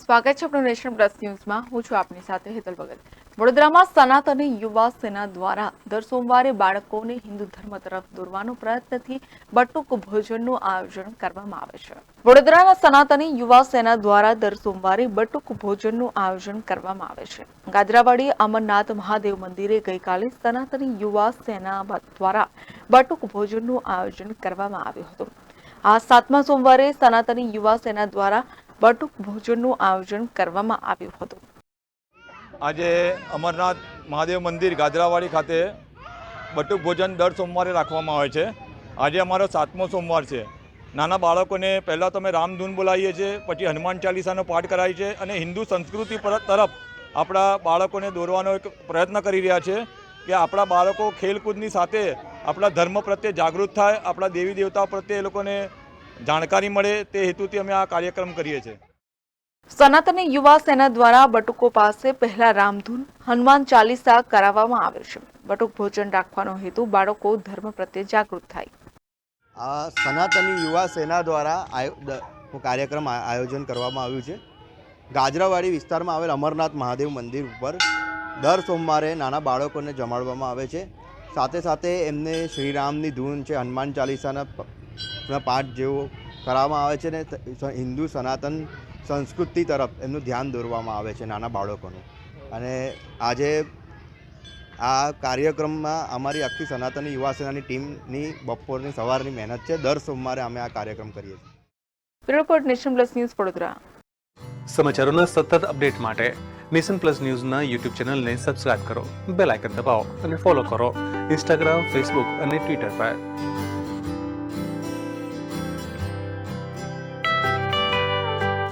સ્વાગત છે આપણું નેશન પ્લસ ન્યૂઝમાં. હું છું આપની સાથે હેતલ ભગત. વડોદરામાં સનાતની યુવા સેના દ્વારા દર સોમવારે બાળકોને હિન્દુ ધર્મ તરફ દોરવાનો પ્રયત્નથી બટુક ભોજનનું આયોજન કરવામાં આવે છે. વડોદરાના સનાતની યુવા સેના દ્વારા દર સોમવારે બટુક ભોજનનું આયોજન કરવામાં આવે છે. ગાજરાવાડી અમરનાથ મહાદેવ મંદિરે ગઈકાલે સનાતની યુવા સેના દ્વારા બટુક ભોજનનું આયોજન કરવામાં આવ્યું હતું. આ 7મા સોમવારે સનાતની યુવા સેના દ્વારા બટુક ભોજનનું આયોજન કરવામાં આવ્યું હતું. આજે અમરનાથ મહાદેવ મંદિર ગાજરાવાડી ખાતે બટુક ભોજન દર સોમવારે રાખવામાં આવે છે. આજે અમારો 7મો સોમવાર છે. નાના બાળકોને પહેલાં તો અમે રામધૂન બોલાવીએ છીએ, પછી હનુમાન ચાલીસાનો પાઠ કરાવીએ છીએ અને હિન્દુ સંસ્કૃતિ તરફ આપણા બાળકોને દોરવાનો એક પ્રયત્ન કરી રહ્યા છે કે આપણા બાળકો ખેલકૂદની સાથે આપણા ધર્મ પ્રત્યે જાગૃત થાય, આપણા દેવી દેવતાઓ પ્રત્યે એ લોકોને જાણકારી મળે, તે હેતુથી અમે આ કાર્યક્રમ કરીએ છીએ. સનાતની યુવા સેના દ્વારા બટુકો પાસે પહેલા રામધૂન, હનુમાન ચાલીસા કરાવવામાં આવે છે. બટુક ભોજન રાખવાનો હેતુ બાળકો ધર્મ પ્રત્યે જાગૃત થાય. આ સનાતની યુવા સેના દ્વારા કાર્યક્રમ આયોજન કરવામાં આવ્યું છે. ગાજરાવાડી વિસ્તારમાં આવેલ અમરનાથ મહાદેવ મંદિર ઉપર દર સોમવારે નાના બાળકોને જમાડવામાં આવે છે. સાથે સાથે એમને શ્રીરામની ધૂન છે, હનુમાન ચાલીસાના પાઠ જેવો કરવામાં આવે છે ને હિન્દુ સનાતન સંસ્કૃતિ તરફ એમનું ધ્યાન દોરવામાં આવે છે નાના બાળકોનું. અને આજે આ કાર્યક્રમમાં અમારી આખી સનાતની યુવા સેનાની ટીમની બપોરની સવારની મહેનત છે. દર સોમવારે અમે આ કાર્યક્રમ કરીએ છીએ. Report nation plus news Vadodara. સમાચારોના સતત અપડેટ માટે નેશન પ્લસ ન્યૂઝના યુટ્યુબ ચેનલને સબસ્ક્રાઇબ કરો, બેલ આઇકન દબાવો અને ફોલો કરો ઇન્સ્ટાગ્રામ, ફેસબુક અને ટ્વિટર પર.